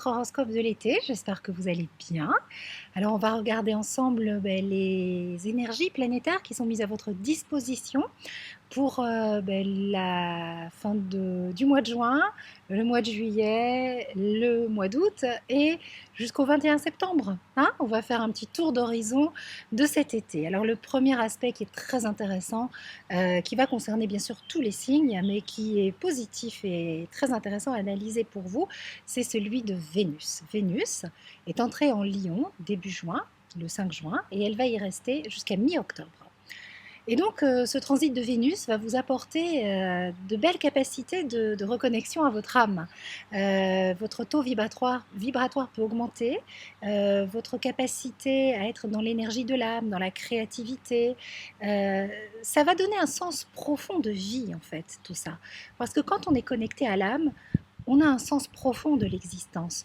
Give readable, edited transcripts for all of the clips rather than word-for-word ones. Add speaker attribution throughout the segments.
Speaker 1: votre horoscope de l'été, j'espère que vous allez bien. Alors on va regarder ensemble les énergies planétaires qui sont mises à votre disposition pour la fin du mois de juin, le mois de juillet, le mois d'août et jusqu'au 21 septembre. Hein, on va faire un petit tour d'horizon de cet été. Alors le premier aspect qui est très intéressant, qui va concerner bien sûr tous les signes, mais qui est positif et très intéressant à analyser pour vous, c'est celui de Vénus. Vénus est entrée en Lion début juin, le 5 juin, et elle va y rester jusqu'à mi-octobre. Et donc, ce transit de Vénus va vous apporter de belles capacités de reconnexion à votre âme. Votre taux vibratoire peut augmenter, votre capacité à être dans l'énergie de l'âme, dans la créativité. Ça va donner un sens profond de vie, en fait, tout ça. Parce que quand on est connecté à l'âme, on a un sens profond de l'existence.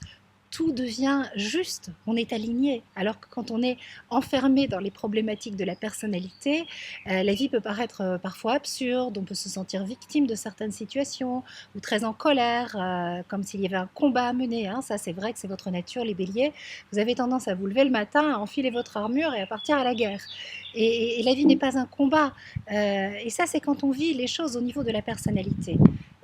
Speaker 1: Tout devient juste, on est aligné. Alors que quand on est enfermé dans les problématiques de la personnalité, la vie peut paraître parfois absurde, on peut se sentir victime de certaines situations ou très en colère, comme s'il y avait un combat à mener. Hein. Ça, c'est vrai que c'est votre nature, les béliers. Vous avez tendance à vous lever le matin, à enfiler votre armure et à partir à la guerre. Et la vie n'est pas un combat. Et ça, c'est quand on vit les choses au niveau de la personnalité.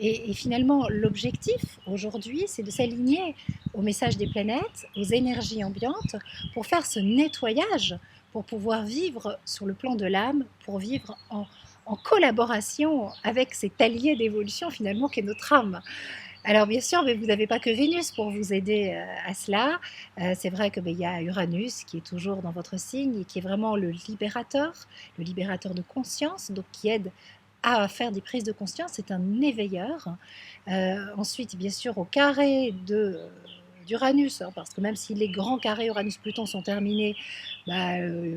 Speaker 1: Et finalement, l'objectif aujourd'hui, c'est de s'aligner au message des planètes, aux énergies ambiantes, pour faire ce nettoyage, pour pouvoir vivre sur le plan de l'âme, pour vivre en collaboration avec cet allié d'évolution finalement qu'est notre âme. Alors bien sûr, mais vous n'avez pas que Vénus pour vous aider à cela. C'est vrai que y a Uranus qui est toujours dans votre signe et qui est vraiment le libérateur de conscience, donc qui aide à faire des prises de conscience, c'est un éveilleur. Ensuite, bien sûr, au carré d'Uranus, hein, parce que même si les grands carrés Uranus-Pluton sont terminés,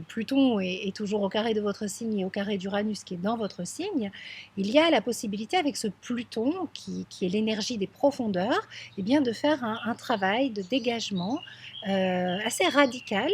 Speaker 1: Pluton est toujours au carré de votre signe et au carré d'Uranus qui est dans votre signe. Il y a la possibilité avec ce Pluton, qui est l'énergie des profondeurs, eh bien, de faire un travail de dégagement assez radical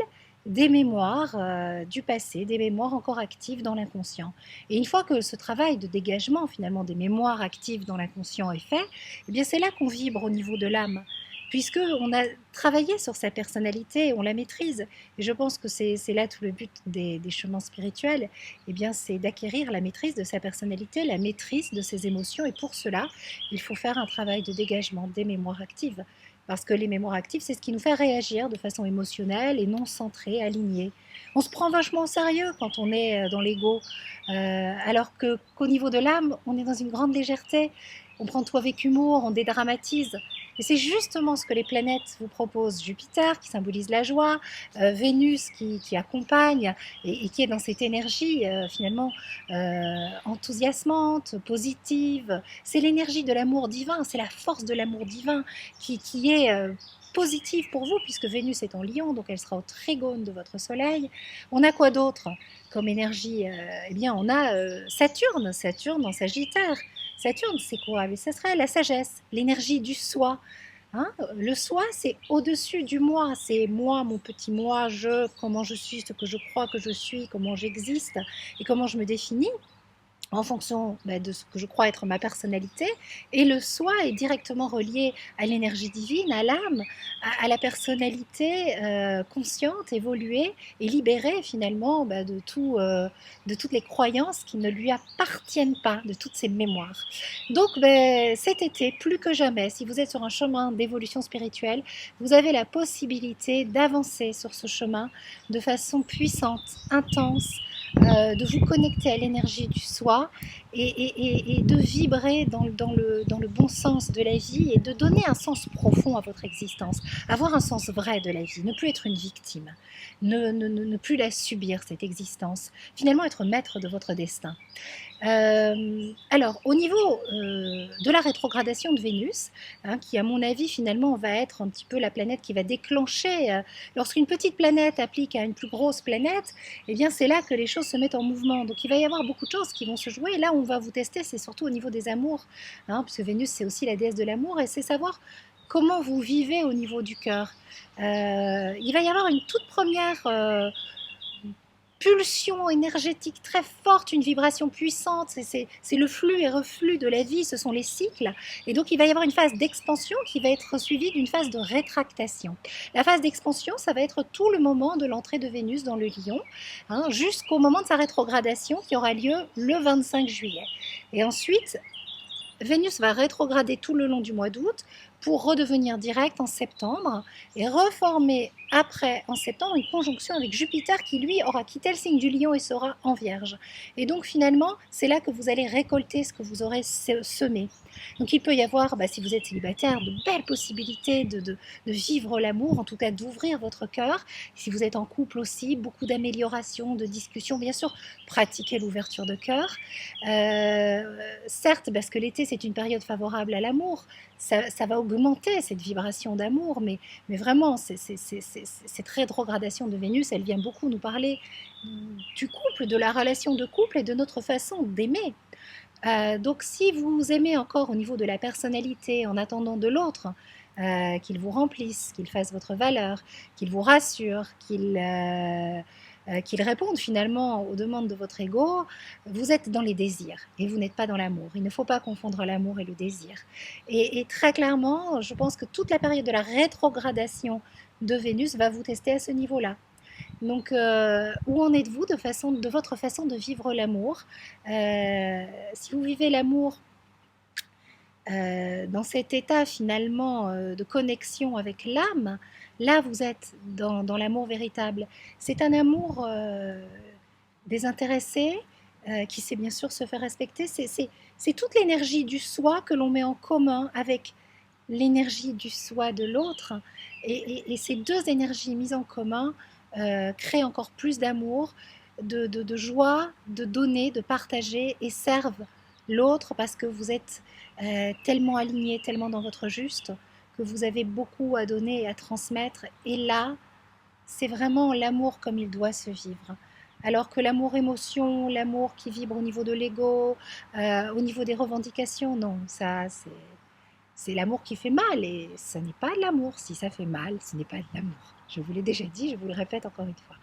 Speaker 1: des mémoires du passé, des mémoires encore actives dans l'inconscient. Et une fois que ce travail de dégagement finalement des mémoires actives dans l'inconscient est fait, eh bien c'est là qu'on vibre au niveau de l'âme, puisqu'on a travaillé sur sa personnalité, on la maîtrise. Et je pense que c'est là tout le but des chemins spirituels, eh bien c'est d'acquérir la maîtrise de sa personnalité, la maîtrise de ses émotions. Et pour cela, il faut faire un travail de dégagement des mémoires actives. Parce que les mémoires actives, c'est ce qui nous fait réagir de façon émotionnelle et non centrée, alignée. On se prend vachement au sérieux quand on est dans l'ego, alors qu'au niveau de l'âme, on est dans une grande légèreté. On prend tout avec humour, on dédramatise. Et c'est justement ce que les planètes vous proposent. Jupiter qui symbolise la joie, Vénus qui accompagne et qui est dans cette énergie finalement enthousiasmante, positive. C'est l'énergie de l'amour divin, c'est la force de l'amour divin qui est positive pour vous, puisque Vénus est en Lion, donc elle sera au trigone de votre Soleil. On a quoi d'autre comme énergie? Eh bien, on a Saturne en Sagittaire. Saturne, c'est quoi? Mais ça serait la sagesse, l'énergie du soi. Hein, le soi, c'est au-dessus du moi, c'est moi, mon petit moi, comment je suis, ce que je crois que je suis, comment j'existe et comment je me définis en fonction de ce que je crois être ma personnalité. Et le soi est directement relié à l'énergie divine, à l'âme, à la personnalité consciente, évoluée et libérée finalement de toutes les croyances qui ne lui appartiennent pas, de toutes ses mémoires. Donc cet été, plus que jamais, si vous êtes sur un chemin d'évolution spirituelle, vous avez la possibilité d'avancer sur ce chemin de façon puissante, intense, de vous connecter à l'énergie du soi et de vibrer dans le bon sens de la vie et de donner un sens profond à votre existence, avoir un sens vrai de la vie, ne plus être une victime, ne plus la subir, cette existence, finalement être maître de votre destin. Alors, au niveau de la rétrogradation de Vénus, hein, qui à mon avis finalement va être un petit peu la planète qui va déclencher, lorsqu'une petite planète applique à une plus grosse planète, eh bien c'est là que les choses se mettent en mouvement. Donc il va y avoir beaucoup de choses qui vont se jouer. Et là où on va vous tester, c'est surtout au niveau des amours, hein, puisque Vénus c'est aussi la déesse de l'amour, et c'est savoir comment vous vivez au niveau du cœur. Il va y avoir une toute première pulsion énergétique très forte, une vibration puissante, c'est le flux et reflux de la vie, ce sont les cycles. Et donc il va y avoir une phase d'expansion qui va être suivie d'une phase de rétractation. La phase d'expansion, ça va être tout le moment de l'entrée de Vénus dans le Lion, hein, jusqu'au moment de sa rétrogradation qui aura lieu le 25 juillet. Et ensuite, Vénus va rétrograder tout le long du mois d'août pour redevenir direct en septembre et reformer après, en septembre, une conjonction avec Jupiter qui, lui, aura quitté le signe du Lion et sera en Vierge. Et donc, finalement, c'est là que vous allez récolter ce que vous aurez semé. Donc, il peut y avoir, si vous êtes célibataire, de belles possibilités de vivre l'amour, en tout cas d'ouvrir votre cœur. Si vous êtes en couple aussi, beaucoup d'améliorations, de discussions, bien sûr, pratiquer l'ouverture de cœur. Certes, parce que l'été, c'est une période favorable à l'amour, ça va augmenter cette vibration d'amour, mais vraiment, cette rétrogradation de Vénus, elle vient beaucoup nous parler du couple, de la relation de couple et de notre façon d'aimer. Donc si vous aimez encore au niveau de la personnalité en attendant de l'autre, qu'il vous remplisse, qu'il fasse votre valeur, qu'il vous rassure, qu'il réponde finalement aux demandes de votre ego, vous êtes dans les désirs et vous n'êtes pas dans l'amour. Il ne faut pas confondre l'amour et le désir. Et très clairement, je pense que toute la période de la rétrogradation de Vénus va vous tester à ce niveau-là. Donc, où en êtes-vous de votre façon de vivre l'amour? Si vous vivez l'amour dans cet état finalement de connexion avec l'âme, là vous êtes dans l'amour véritable. C'est un amour désintéressé qui sait bien sûr se faire respecter. C'est toute l'énergie du soi que l'on met en commun avec l'énergie du soi de l'autre. Et ces deux énergies mises en commun créent encore plus d'amour, de joie, de donner, de partager et servent l'autre parce que vous êtes tellement aligné, tellement dans votre juste que vous avez beaucoup à donner et à transmettre. Et là, c'est vraiment l'amour comme il doit se vivre. Alors que l'amour émotion, l'amour qui vibre au niveau de l'ego, au niveau des revendications, non, ça c'est l'amour qui fait mal et ce n'est pas de l'amour. Si ça fait mal, ce n'est pas de l'amour. Je vous l'ai déjà dit, je vous le répète encore une fois.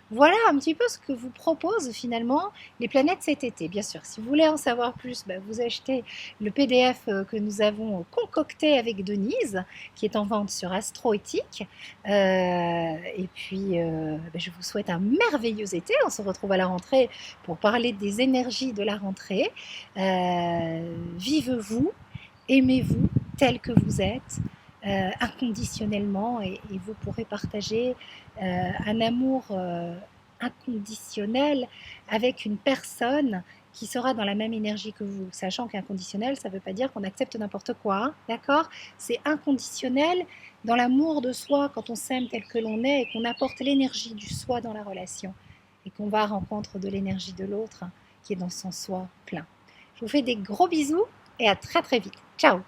Speaker 1: Voilà un petit peu ce que vous proposent finalement les planètes cet été. Bien sûr, si vous voulez en savoir plus, vous achetez le PDF que nous avons concocté avec Denise, qui est en vente sur Astroéthique. Et puis, je vous souhaite un merveilleux été. On se retrouve à la rentrée pour parler des énergies de la rentrée. Vive-vous, aimez-vous tel que vous êtes. Inconditionnellement et vous pourrez partager un amour inconditionnel avec une personne qui sera dans la même énergie que vous, sachant qu'inconditionnel, ça ne veut pas dire qu'on accepte n'importe quoi, hein, d'accord? C'est inconditionnel dans l'amour de soi, quand on s'aime tel que l'on est et qu'on apporte l'énergie du soi dans la relation et qu'on va à rencontre de l'énergie de l'autre qui est dans son soi plein. Je vous fais des gros bisous et à très très vite. Ciao!